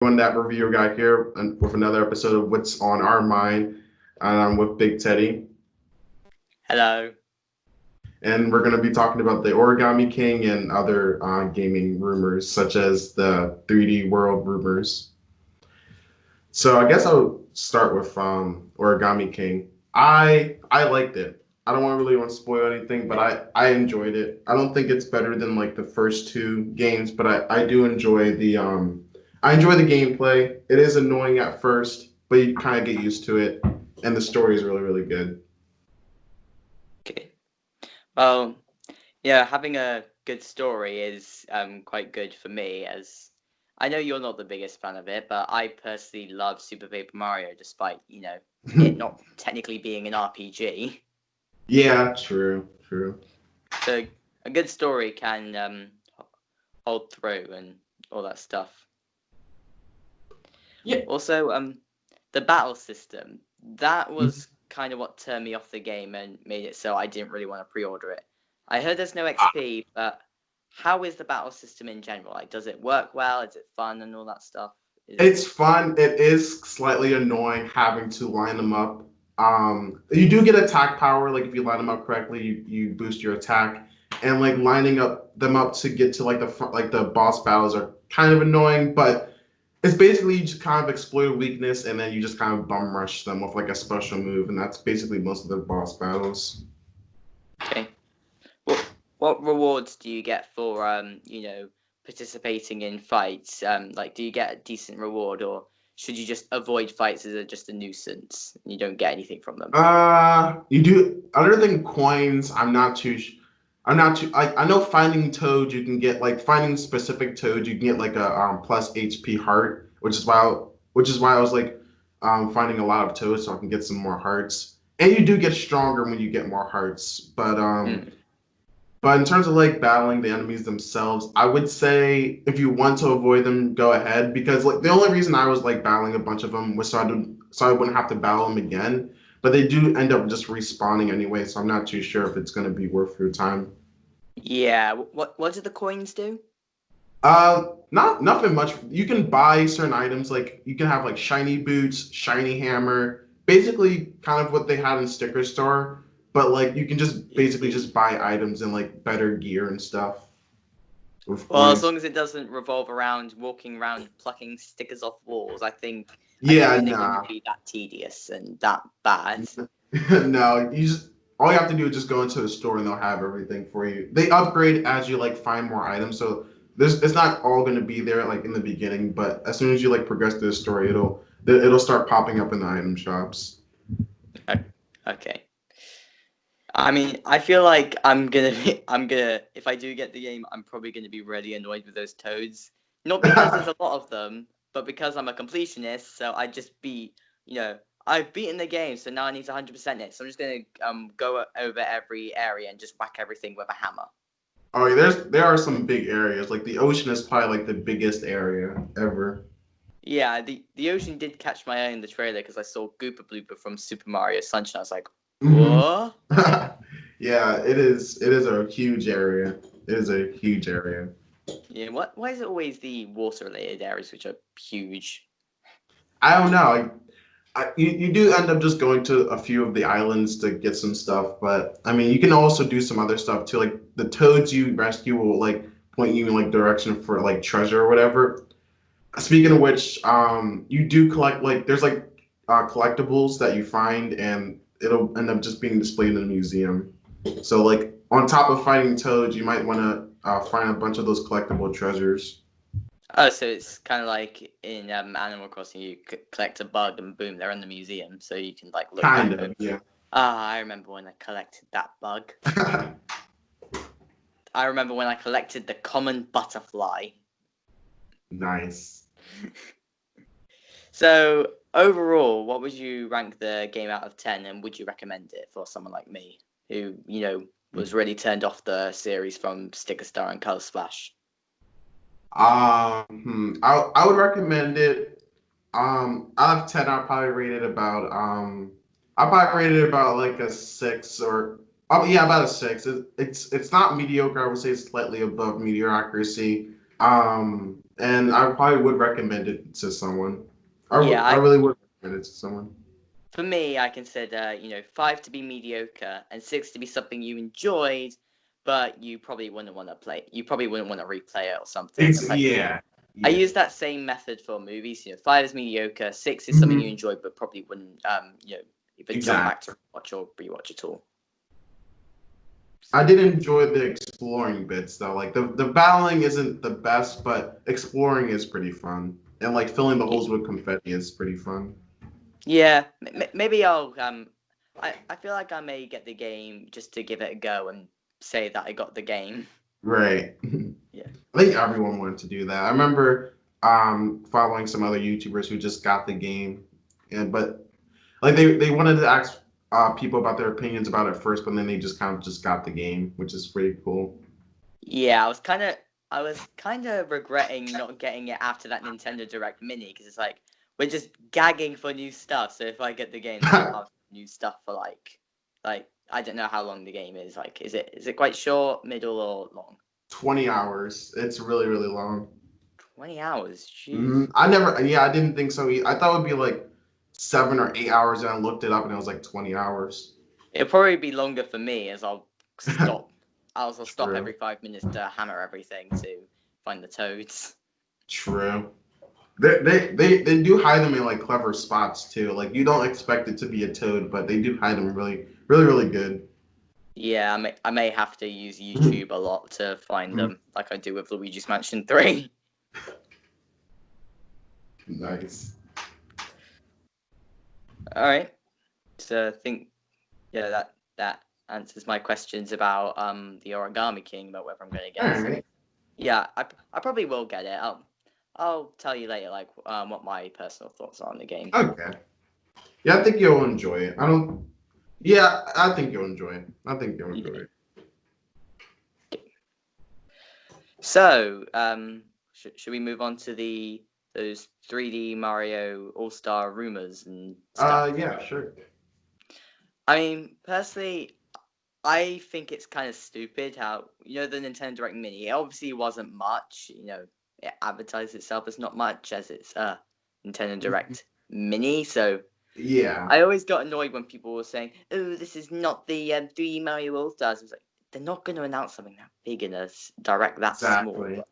Everyone, that reviewer guy here and with another episode of What's on Our Mind. And I'm with Big Teddy. Hello. And we're going to be talking about the Origami King and other gaming rumors, such as the 3D World rumors. So I guess I'll start with Origami King. I liked it. I don't really want to spoil anything, but I enjoyed it. I don't think it's better than like the first two games, but I do enjoy the gameplay. It is annoying at first, but you kind of get used to it, and the story is really really good. Okay. Well, yeah, having a good story is quite good for me, as I know you're not the biggest fan of it, but I personally love Super Paper Mario, despite it not technically being an RPG. Yeah, true, true. So a good story can hold through and all that stuff. Yeah. Also, the battle system, that was kind of what turned me off the game and made it so I didn't really want to pre-order it. I heard there's no XP, but how is the battle system in general? Like, does it work well? Is it fun and all that stuff? It's fun. It is slightly annoying having to line them up. You do get attack power, like if you line them up correctly, you boost your attack, and like lining up them up to get to like the front, like the boss battles are kind of annoying, but it's basically you just kind of exploit a weakness and then you just kind of bum rush them with like a special move, and that's basically most of the boss battles. Okay. What rewards do you get for participating in fights? Like, do you get a decent reward, or should you just avoid fights as just a nuisance and you don't get anything from them? You do other than coins. I'm not too. I know finding toads, you can get like finding specific toads, you can get like a plus HP heart, which is why I was like finding a lot of toads so I can get some more hearts. And you do get stronger when you get more hearts. Hmm. But in terms of like battling the enemies themselves, I would say if you want to avoid them, go ahead because like the only reason I was like battling a bunch of them was so I wouldn't have to battle them again. But they do end up just respawning anyway, so I'm not too sure if it's going to be worth your time. Yeah. What do the coins do? Not nothing much. You can buy certain items like you can have like shiny boots, shiny hammer, basically kind of what they had in Sticker Store, but like you can just basically just buy items and like better gear and stuff with Well, as coins. long as it doesn't revolve around walking around plucking stickers off walls, I don't Yeah, think they're going to nah. be that tedious and that bad. No, you just all you have to do is just go into a store and they'll have everything for you. They upgrade as you like find more items, so there's it's not all going to be there like in the beginning, but as soon as you like progress through the story, it'll start popping up in the item shops. Okay. I mean, I feel like if I do get the game, I'm probably gonna be really annoyed with those toads. Not because there's a lot of them, but because I'm a completionist, so I just you know, I've beaten the game, so now I need to 100% it. So I'm just gonna go over every area and just whack everything with a hammer. Oh, yeah, there are some big areas. Like the ocean is probably like the biggest area ever. Yeah, the ocean did catch my eye in the trailer because I saw Gooper Blooper from Super Mario Sunshine. I was like, Hmm. what? Yeah, it is. It is a huge area. It is a huge area. Yeah, what? Why is it always the water related areas which are huge? I don't know. You do end up just going to a few of the islands to get some stuff, but I mean, you can also do some other stuff too. Like the toads you rescue will like point you in like direction for like treasure or whatever. Speaking of which, you do collect like there's like collectibles that you find, and it'll end up just being displayed in a museum. So like on top of fighting toads, you might want to find a bunch of those collectible treasures. Oh, so it's kind of like in Animal Crossing, you collect a bug and boom, they're in the museum, so you can like look back Kind and go, of, yeah. ah, I remember when I collected that bug. I remember when I collected the common butterfly. Nice. So overall, what would you rank the game out of 10, and would you recommend it for someone like me who was really turned off the series from Sticker Star and Color Splash? I would recommend it. Out of 10, I'll probably rate it about like a six or yeah, about a six. It's not mediocre. I would say it's slightly above mediocrity. and I probably would recommend it to someone. Yeah, I really would recommend it to someone. for me, I consider, 5 to be mediocre and 6 to be something you enjoyed, but you probably wouldn't want to play. You probably wouldn't want to replay it or something. It's It's like yeah, I yeah. use that same method for movies. 5 is mediocre, 6 is something you Hmm. enjoyed, but probably wouldn't, even jump back Exactly. to watch or rewatch at all. I did enjoy the exploring bits though. Like the battling isn't the best, but exploring is pretty fun. And like filling the Yeah, holes with confetti is pretty fun. yeah. Maybe I'll. I feel like I may get the game just to give it a go and say that I got the game. Right. Yeah. I think everyone wanted to do that. I remember following some other YouTubers who just got the game, and but like they wanted to ask people about their opinions about it first, but then they just kind of just got the game, which is pretty cool. Yeah, I was kind of regretting not getting it after that Nintendo Direct Mini because it's like we're just gagging for new stuff. So if I get the game, then I'll have new stuff for like I don't know how long the game is. Like, is it quite short, middle, or long? 20 hours. It's really really long. 20 hours. Hmm. Jeez. I never, yeah, I didn't think so. I thought it would be like 7 or 8 hours, and I looked it up, and it was like 20 hours. It'll probably be longer for me as I'll stop. I'll stop every True, 5 minutes to hammer everything to find the toads. true. They do hide them in like clever spots too. Like you don't expect it to be a toad, but they do hide them really, really, really good. Yeah, I may have to use YouTube a lot to find them, like I do with Luigi's Mansion 3. Nice. All right. So I think yeah, that answers my questions about the Origami King about whether I'm gonna All get it. So right. yeah, I probably will get it. I'll tell you later like what my personal thoughts are on the game. Okay. Yeah, I think you'll enjoy it. I don't. Yeah, I think you'll enjoy it. I think you'll enjoy Yeah. it. So should we move on to those 3D Mario All Star rumors and stuff? Yeah, sure. I mean, personally, I think it's kind of stupid how the Nintendo Direct Mini. It obviously wasn't much. It advertised itself as not much as it's a Nintendo Direct Mini. So Yeah, I always got annoyed when people were saying, "Oh, this is not the 3D Mario All Stars." I was like, they're not going to announce something that big in a direct that small. exactly. But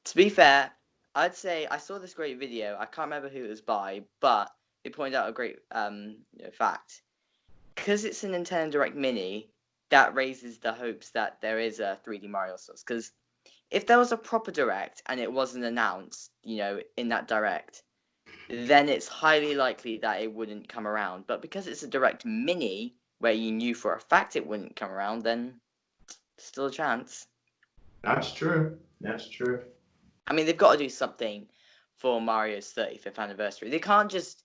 to be fair, I'd say I saw this great video. I can't remember who it was by, but they pointed out a great fact because it's a Nintendo Direct Mini, that raises the hopes that there is a 3D Mario source. Because if there was a proper Direct and it wasn't announced, in that Direct, then it's highly likely that it wouldn't come around. But because it's a Direct Mini, where you knew for a fact it wouldn't come around, then still a chance. That's true. That's true. I mean, they've got to do something for Mario's 35th anniversary. They can't just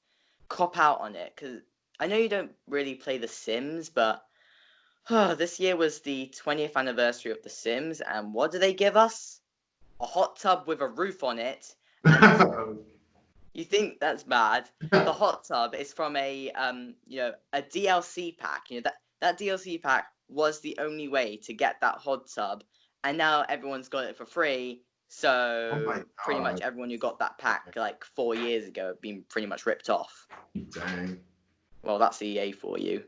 cop out on it because I know you don't really play The Sims, but this year was the 20th anniversary of The Sims, and what do they give us? A hot tub with a roof on it, and you think that's bad? The hot tub is from a DLC pack. That DLC pack was the only way to get that hot tub, and now everyone's got it for free. Oh my So pretty much god. everyone who got that pack like 4 years ago have been pretty much ripped off. Dang. Well, that's EA for you.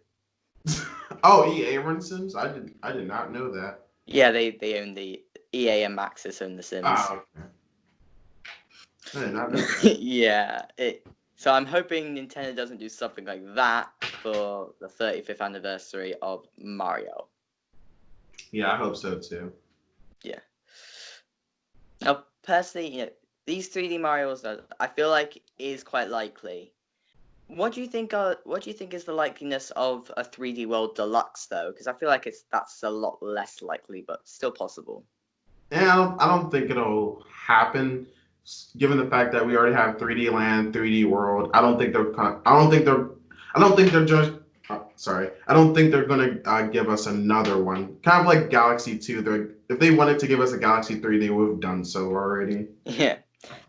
Oh, EA runs Sims? I did not know that. Yeah, they own the EA and Maxis own The Sims. Oh, okay. I did not know that. Yeah, so I'm hoping Nintendo doesn't do something like that for the 35th anniversary of Mario. Yeah, I hope so too. Yeah. Now, personally, these 3D Marios, I feel like is quite likely. What do you think is the likeliness of a 3D World Deluxe though? Because I feel like that's a lot less likely, but still possible. Yeah, I don't think it'll happen, given the fact that we already have 3D Land, 3D World. I don't think they're just. Sorry, I don't think they're gonna give us another one. Kind of like Galaxy 2. If they wanted to give us a Galaxy 3, they would have done so already. Yeah,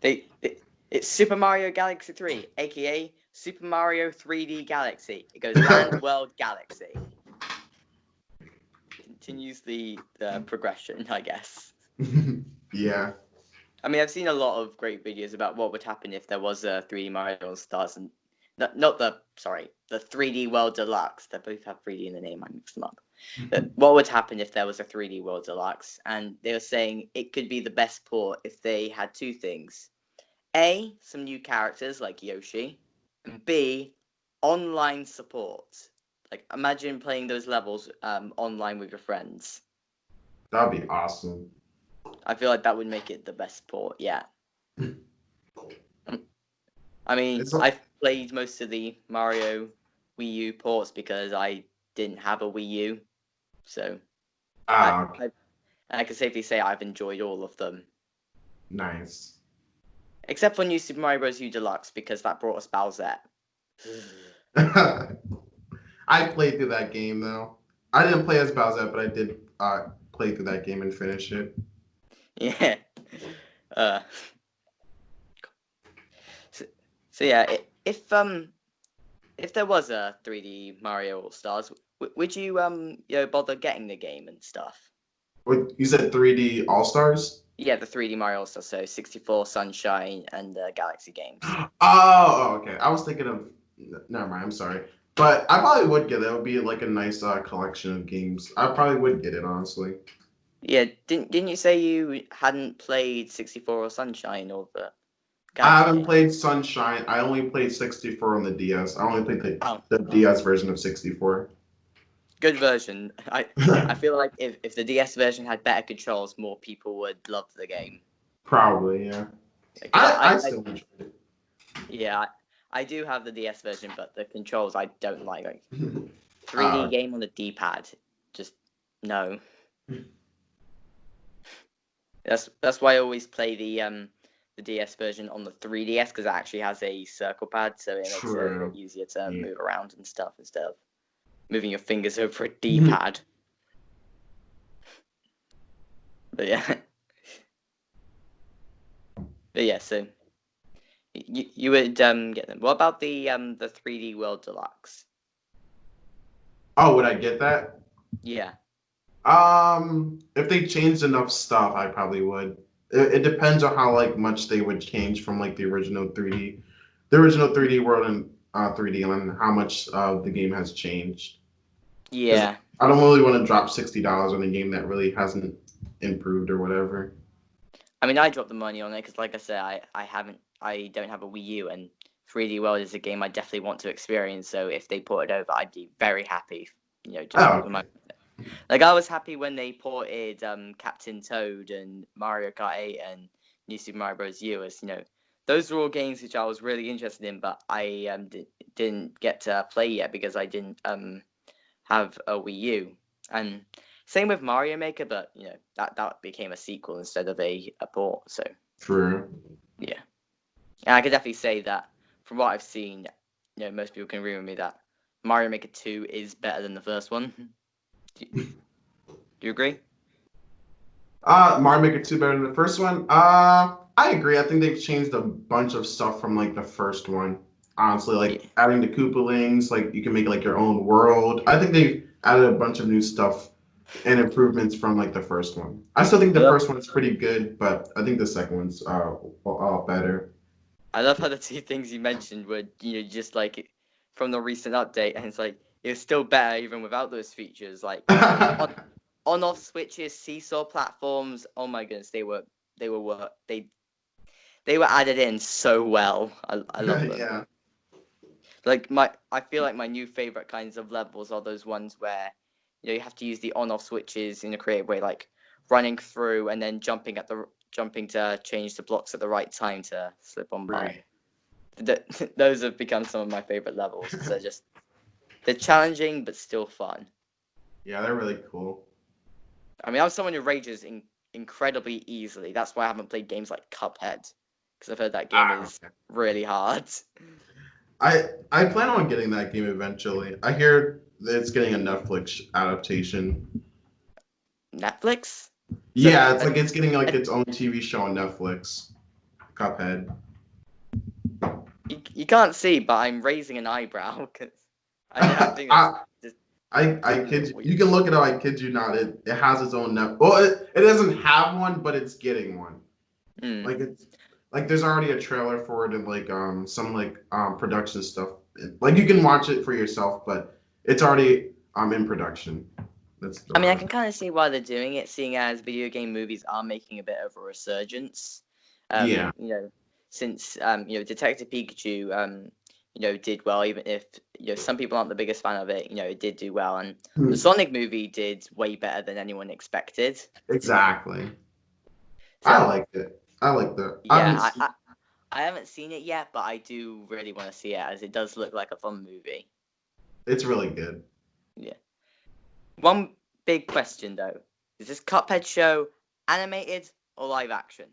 it's Super Mario Galaxy 3, aka Super Mario 3D Galaxy. It goes Land, World, Galaxy. Continues the progression, I guess. Yeah. I mean, I've seen a lot of great videos about what would happen if there was a 3D Mario All Stars, and not the the 3D World Deluxe. They both have 3D in the name. I mixed them up. But what would happen if there was a 3D World Deluxe? And they were saying it could be the best port if they had two things: A, some new characters like Yoshi, and B, online support. Like, imagine playing those levels online with your friends. That'd be awesome. I feel like that would make it the best port. Yeah. I mean, It's I've played most of the Mario Wii U ports because I didn't have a Wii U, so I, okay. I can safely say I've enjoyed all of them, Nice. except for New Super Mario Bros. U Deluxe because that brought us Bowsette. I played through that game though. I didn't play as Bowser, but I did play through that game and finish it. Yeah. Uh. So, so yeah, if there was a 3D Mario All Stars, would you bother getting the game and stuff? What you said 3D All Stars? Yeah, the 3D Mario All Stars, so 64, Sunshine, and Galaxy games. Oh, okay. I was thinking of. Never mind. I'm sorry, but I probably would get it. It would be like a nice collection of games. I probably would get it honestly. Yeah, didn't you say you hadn't played 64 or Sunshine or the I Galaxy haven't game? played Sunshine. I only played 64 on the DS. I only played Oh, the DS version of 64. good version. I feel like if the DS version had better controls, more people would love the game. Probably, yeah. Because I still enjoyed it. yeah, I do have the DS version, but the controls I don't like. Like 3D Uh, game on the D-pad, just no. That's why I always play the DS version on the 3DS because it actually has a circle pad, so it makes it a bit true. easier to Yeah. move around and stuff instead of moving your fingers over a D-pad. But yeah, but yeah. So you would get them. What about the 3D World Deluxe? Oh, would I get that? Yeah, If they changed enough stuff, I probably would. It depends on how like much they would change from like the original 3D world and 3D, and how much the game has changed. Because yeah. I don't really want to drop $60 on a game that really hasn't improved or whatever. I mean, I dropped the money on it because, like I said, I don't have a Wii U, and 3D World is a game I definitely want to experience. So if they port it over, I'd be very happy. Just Oh, with my like I was happy when they ported Captain Toad and Mario Kart 8 and New Super Mario Bros. U. As those were all games which I was really interested in, but I didn't get to play yet because I didn't have a Wii U. And same with Mario Maker, but that became a sequel instead of a port. So true. yeah, and I could definitely say that from what I've seen, most people can agree with me that Mario Maker 2 is better than the first one. Do you agree? Mario Maker 2 better than the first one? I agree. I think they've changed a bunch of stuff from like the first one. Honestly, Yeah. like adding the Koopalings, like you can make like your own world. I think they've added a bunch of new stuff and improvements from like the first one. I still think I the love first one is pretty good, but I think the second one's better. I love how the two things you mentioned were just like from the recent update, and it's like it's still better even without those features. Like on-off switches, seesaw platforms. Oh my goodness, they were they were added in so well. I love them. Yeah. Like I feel like my new favorite kinds of levels are those ones where you have to use the on-off switches in a creative way, like running through and then jumping to change the blocks at the right time to slip on by. Right. Those have become some of my favorite levels because they're challenging but still fun. Yeah, they're really cool. I mean, I'm someone who rages incredibly easily. That's why I haven't played games like Cuphead because I've heard that game is Okay. really hard. I plan on getting that game eventually. I hear that it's getting a Netflix adaptation. Netflix? So Yeah, it's like it's getting like its own TV show on Netflix. Cuphead. you can't see, but I'm raising an eyebrow because I think that's I just I totally kid you. what You can look it up. I kid you not. It has its own net. Well, it doesn't have one, but it's getting one. Mm. Like it's like there's already a trailer for it and like some like production stuff. Like you can watch it for yourself, but it's already in production. That's I mean, I can kind of see why they're doing it, seeing as video game movies are making a bit of a resurgence. yeah. You know, since Detective Pikachu, did well, even if some people aren't the biggest fan of it. It did do well, and the Sonic movie did way better than anyone expected. Exactly. I So liked it. I like that. I haven't. yeah, I haven't seen it yet, but I do really want to see it as it does look like a fun movie. It's really good. Yeah. One big question though: is this Cuphead show animated or live action?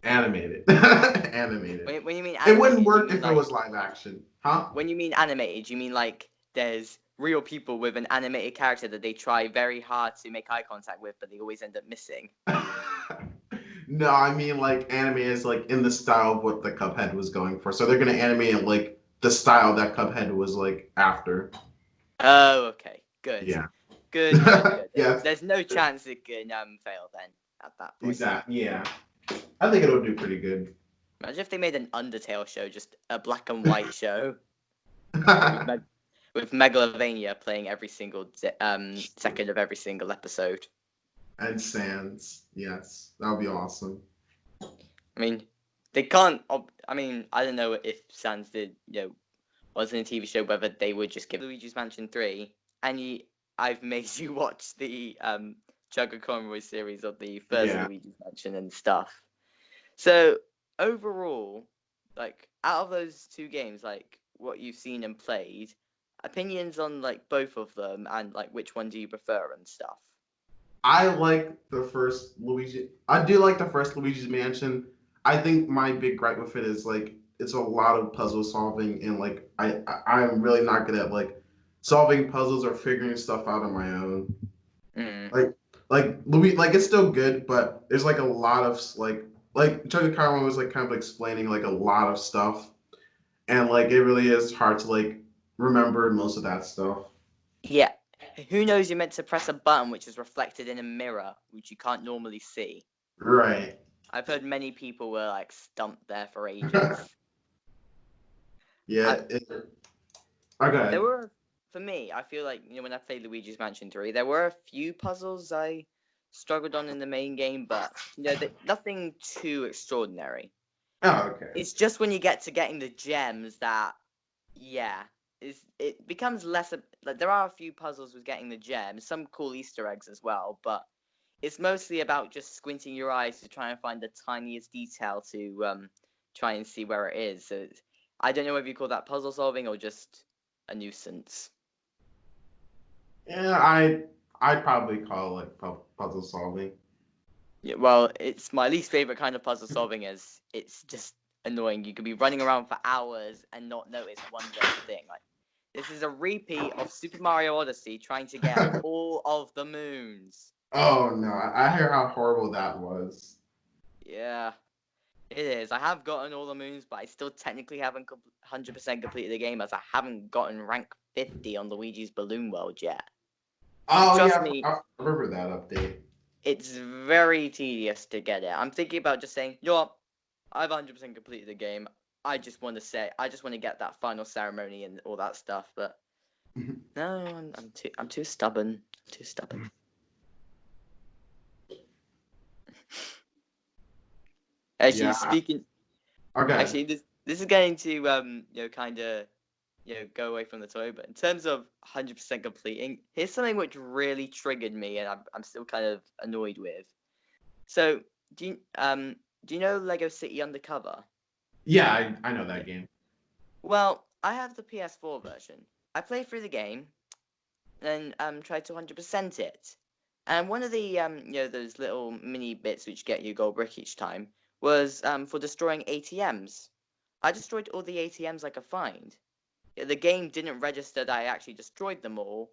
Animated. Animated. When you mean It wouldn't animated, you work mean if it was like live action, huh? when you mean animated, you mean like there's real people with an animated character that they try very hard to make eye contact with, but they always end up missing. No, I mean like anime is like in the style of what the Cuphead was going for. So they're gonna animate it like the style that Cuphead was like after. Oh, okay, good, Yeah. good, good, good. Yes. There's no chance it can fail then at that point. Exactly. Yeah. I think it'll do pretty good. Imagine if they made an Undertale show, just a black and white show with with Megalovania playing every single second of every single episode. And Sans. Yes. That would be awesome. I mean, they can't. I mean, I don't know if Sans did, was in a TV show, whether they would just give Luigi's Mansion 3, and I've made you watch the Chugga Conroy series of the first Yeah. Luigi's Mansion and stuff. So overall, like out of those two games, like what you've seen and played, opinions on like both of them and like which one do you prefer and stuff. I like the first Luigi. I do like the first Luigi's Mansion. I think my big gripe with it is like it's a lot of puzzle solving and like I'm really not good at like solving puzzles or figuring stuff out on my own. Mm. Like Louis like it's still good, but there's like a lot of like Chucky Carmen was like kind of explaining like a lot of stuff, and like it really is hard to like remember most of that stuff. Yeah. Who knows you're meant to press a button which is reflected in a mirror, which you can't normally see. Right. I've heard many people were like stumped there for ages. Yeah. I, there Okay. were, for me, I feel like, when I played Luigi's Mansion 3, there were a few puzzles I struggled on in the main game, but, nothing too extraordinary. Oh, okay. It's just when you get to getting the gems that, yeah, it becomes less, like, there are a few puzzles with getting the gems, some cool Easter eggs as well, but it's mostly about just squinting your eyes to try and find the tiniest detail to try and see where it is. So I don't know whether you call that puzzle solving or just a nuisance. Yeah, I'd probably call it puzzle solving. Yeah, well, it's my least favorite kind of puzzle solving as it's just annoying. You could be running around for hours and not notice one little thing. Like this is a repeat of Super Mario Odyssey trying to get all of the moons. Oh no, I hear how horrible that was. Yeah. It is. I have gotten all the moons, but I still technically haven't 100% completed the game as I haven't gotten rank 50 on Luigi's Balloon World yet. And Oh trust yeah, me, I remember that update. it's very tedious to get it. I'm thinking about just saying, what? I've 100% completed the game. I just want to get that final ceremony and all that stuff. But no, I'm too stubborn. I'm too stubborn. Actually, Yeah. speaking, Okay. actually, this is going to kind of go away from the toy. But in terms of 100% completing, here's something which really triggered me, and I'm still kind of annoyed with. So, do you know Lego City Undercover? Yeah, I know Yeah. that game. Well, I have the PS4 version. I played through the game, and tried to 100% it. And one of the those little mini bits which get you gold brick each time was for destroying ATMs. I destroyed all the ATMs I could find. The game didn't register that I actually destroyed them all,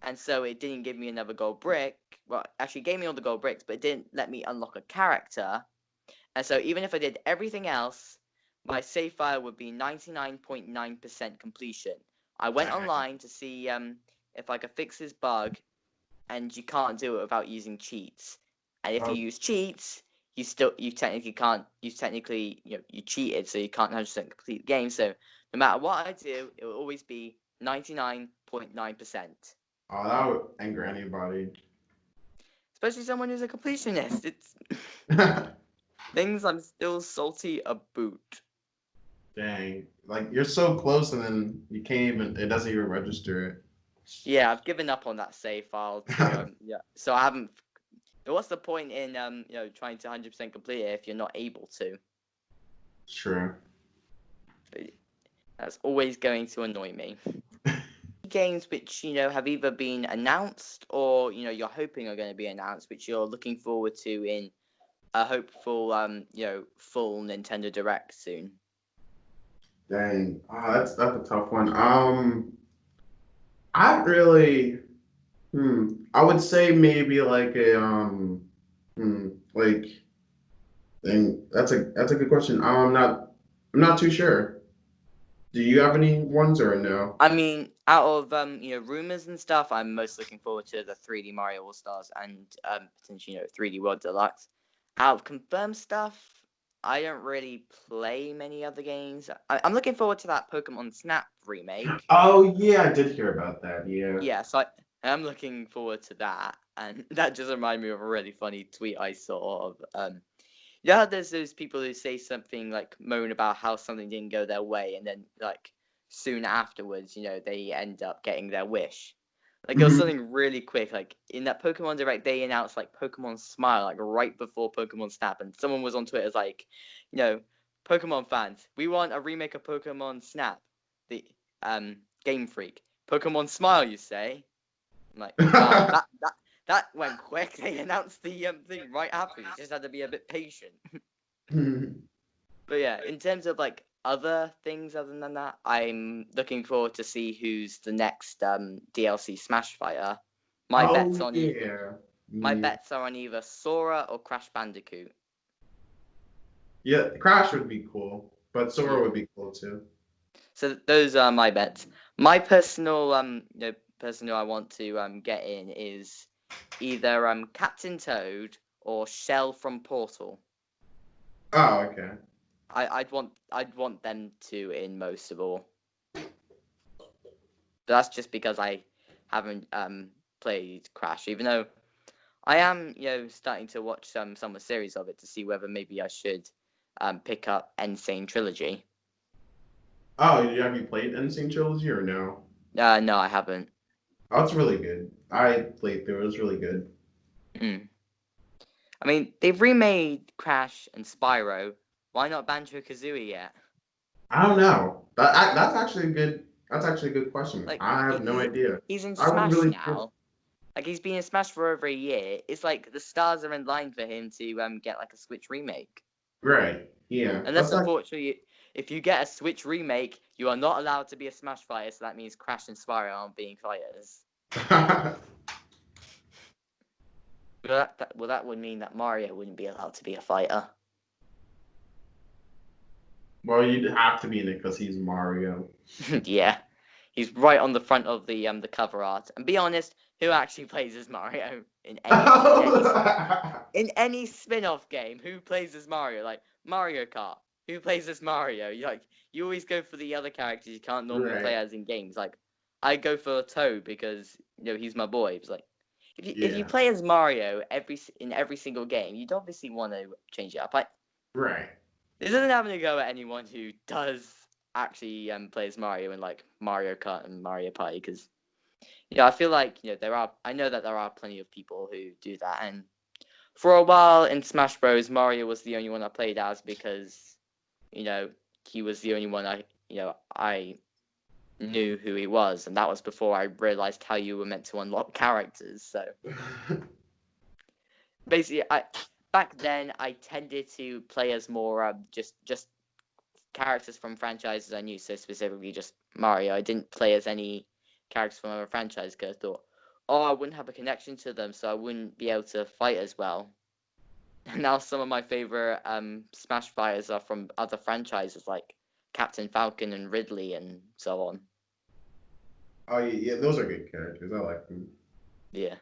and so it didn't give me another gold brick. Well, actually, it gave me all the gold bricks, but it didn't let me unlock a character. And so, even if I did everything else, my save file would be 99.9% completion. I went online to see if I could fix this bug, and you can't do it without using cheats. And if you Oh, use cheats, you technically can't, you cheated, so you can't 100% complete the game. So no matter what I do, it will always be 99.9%. Oh, that would anger anybody. Especially someone who's a completionist. It's things I'm still salty about. Dang, like you're so close, and then you can't even. It doesn't even register Yeah, I've given up on that save file to it. yeah. So I haven't. What's the point in trying to 100% complete it if you're not able to? Sure. That's always going to annoy me. Games which have either been announced or you're hoping are going to be announced, which you're looking forward to in a hopeful full Nintendo Direct soon. Dang, that's a tough one. I really, I would say maybe like a like, dang, that's a good question. I'm not too sure. Do you have any ones or no? I mean, out of rumors and stuff, I'm most looking forward to the 3D Mario All Stars and potentially 3D World Deluxe. Out of confirmed stuff, I don't really play many other games. I'm looking forward to that Pokemon Snap remake. Oh yeah, I did hear about that. Yeah. Yeah, so I'm looking forward to that, and that just reminded me of a really funny tweet I saw of how there's those people who say something like moan about how something didn't go their way, and then like soon afterwards, they end up getting their wish. Like it was Mhm. something really quick. Like in that Pokemon Direct, they announced like Pokemon Smile, like right before Pokemon Snap, and someone was on Twitter like, you know, Pokemon fans, we want a remake of Pokemon Snap, the Game Freak. Pokemon Smile, you say? I'm like, wow, that went quick. They announced the thing right after. You just had to be a bit patient. But yeah, in terms of like other things other than that, I'm looking forward to see who's the next DLC Smash fighter. My bets Oh on yeah. my Yeah. bets are on either Sora or Crash Bandicoot. Yeah, Crash would be cool, but Sora Yeah. would be cool too. So those are my bets. My personal person who I want to get in is either Captain Toad or Shell from Portal. Oh, okay. I'd want them to in most of all. But that's just because I haven't played Crash, even though I am starting to watch some of the series of it to see whether maybe I should pick up Insane Trilogy. Oh, have you played Insane Trilogy or no? No, I haven't. Oh, it's really good. I played through. It was really good. Mm. I mean, they've remade Crash and Spyro. Why not Banjo Kazooie yet? I don't know. That's actually a good. That's actually a good question. Like I have no idea. he's in I would Smash really. now. Like he's been in Smash for over a year. It's like the stars are in line for him to get like a Switch remake. Right. Yeah. Unless That's not. unfortunately, if you get a Switch remake, you are not allowed to be a Smash fighter. So that means Crash and Spyro aren't being fighters. That would mean that Mario wouldn't be allowed to be a fighter. Well, you'd have to be in it because he's Mario. Yeah, he's right on the front of the cover art. And be honest, who actually plays as Mario in any spin-off game? Who plays as Mario? Like Mario Kart, who plays as Mario? You always go for the other characters you can't normally play Right. as in games. Like I go for Toad because he's my boy. It's like if you Yeah. play as Mario in every single game, you'd obviously want to change it up. Right. This isn't having to go at anyone who does actually play as Mario in like Mario Kart and Mario Party because I feel like I know that there are plenty of people who do that, and for a while in Smash Bros, Mario was the only one I played as because he was the only one I knew who he was, and that was before I realized how you were meant to unlock characters. So basically, back then I tended to play as more just characters from franchises I knew, so specifically just Mario. I didn't play as any characters from other franchises because I thought, oh, I wouldn't have a connection to them, so I wouldn't be able to fight as well. And now some of my favorite Smash fighters are from other franchises like Captain Falcon and Ridley and so on. Oh yeah, those are good characters. I like them. Yeah.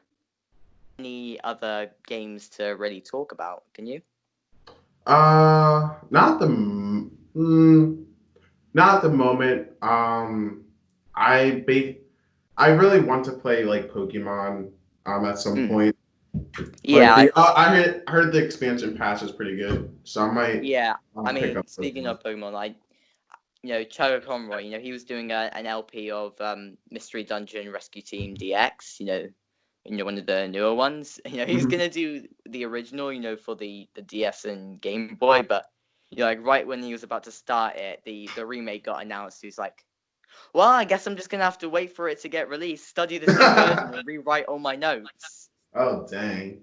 Any other games to really talk about? Can you? Not the not at the moment. I ba- I really want to play like Pokemon at some Mm. point. Like Yeah, I heard the expansion pass is pretty good, so I might yeah. I pick mean, up speaking Pokemon. of Pokemon, Chaga Conroy, he was doing an LP of Mystery Dungeon Rescue Team DX, one of the newer ones. He was Mhm. gonna do the original, for the DS and Game Boy, but like right when he was about to start it, the remake got announced. He's like, well, I guess I'm just gonna have to wait for it to get released, study this new version, and rewrite all my notes. Oh dang!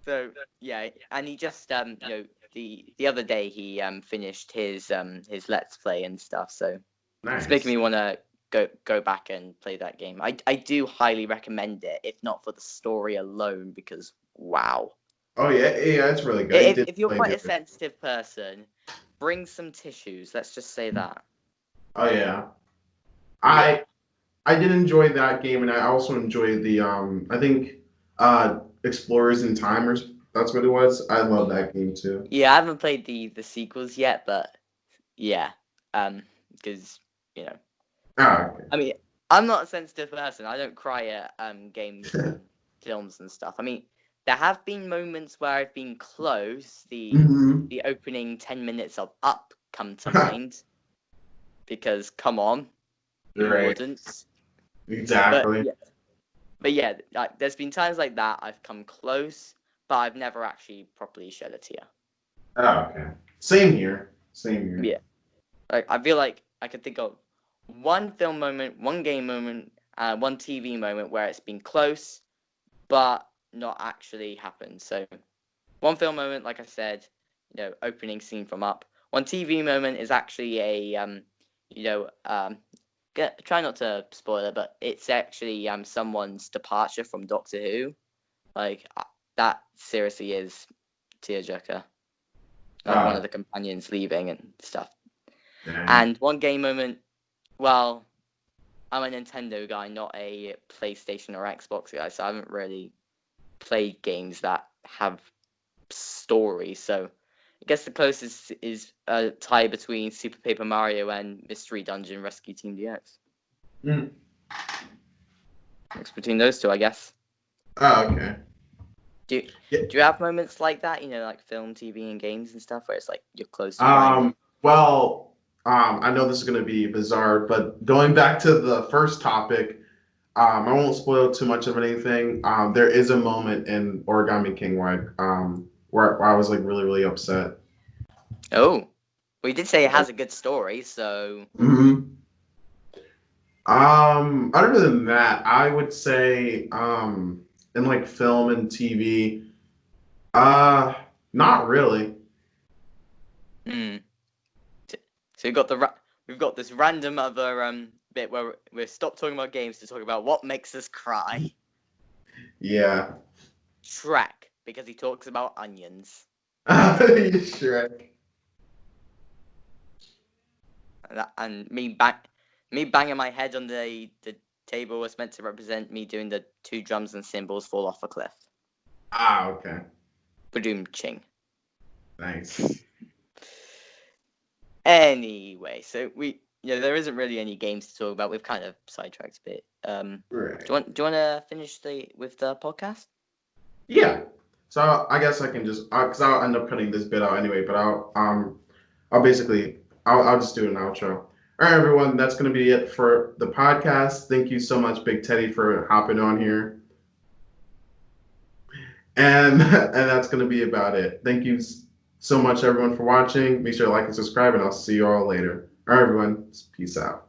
So yeah, and he just the other day he finished his Let's Play and stuff. So it's making Nice. me want to go back and play that game. I do highly recommend it, if not for the story alone, because wow. Oh yeah, yeah, it's really good. I If did if you're play the quite a original. sensitive person, bring some tissues. Let's just say that. Oh yeah, Yeah. I I did enjoy that game, and I also enjoyed the I think Explorers in Time, or that's what it was. I love that game too. Yeah, I haven't played the sequels yet, but yeah. Because you know, Ah, I mean, I'm not a sensitive person. I don't cry at games okay. and films and stuff. I mean, there have been moments where I've been close. The hmm the opening 10 minutes of Up come to mind because come on, who Right. wouldn't? But Exactly. yeah, but yeah, like there's been times like that I've come close, but I've never actually properly shed a tear. Oh, okay. Same here. Same here. Yeah, like I feel like I could think of one film moment, one game moment, one TV moment where it's been close but not actually happened. So one film moment, like I said, opening scene from Up. One TV moment is actually you know, um, try not to spoil it, but it's actually someone's departure from Doctor Who. Like that seriously is tearjerker. Like one of Oh, the companions leaving and stuff. dang. And one game moment, well, I'm a Nintendo guy, not a PlayStation or Xbox guy, so I haven't really played games that have story. So I guess the closest is a tie between Super Paper Mario and Mystery Dungeon Rescue Team DX. Mm. It's between those two, I guess. Oh, okay. Do you, Yeah. do you have moments like that? Like film, TV, and games and stuff, where it's like you're close to crying. Well, I know this is going to be bizarre, but going back to the first topic, I won't spoil too much of anything. There is a moment in Origami King where I was like really, really upset. Oh, well, you did say it Yeah. has a good story, so hmm Other than that, I would say in like film and TV, uh, not really. hmm. So we've got this random other bit where we've stopped talking about games to talk about what makes us cry. Yeah. Shrek, because he talks about onions. Shrek. And me banging my head on the table was meant to represent me doing the two drums and cymbals fall off a cliff. Ah, okay. Badoom ching. Nice. Anyway, so there isn't really any games to talk about. We've kind of sidetracked a bit. Right. Do you want to finish with the podcast? Yeah. So I guess I can just because I'll end up cutting this bit out anyway, but I'll basically I'll just do an outro. All right, everyone, that's gonna be it for the podcast. Thank you so much, Big Teddy, for hopping on here, and that's gonna be about it. Thank you so much, everyone, for watching. Make sure to like and subscribe, and I'll see you all later. All right, everyone, peace out.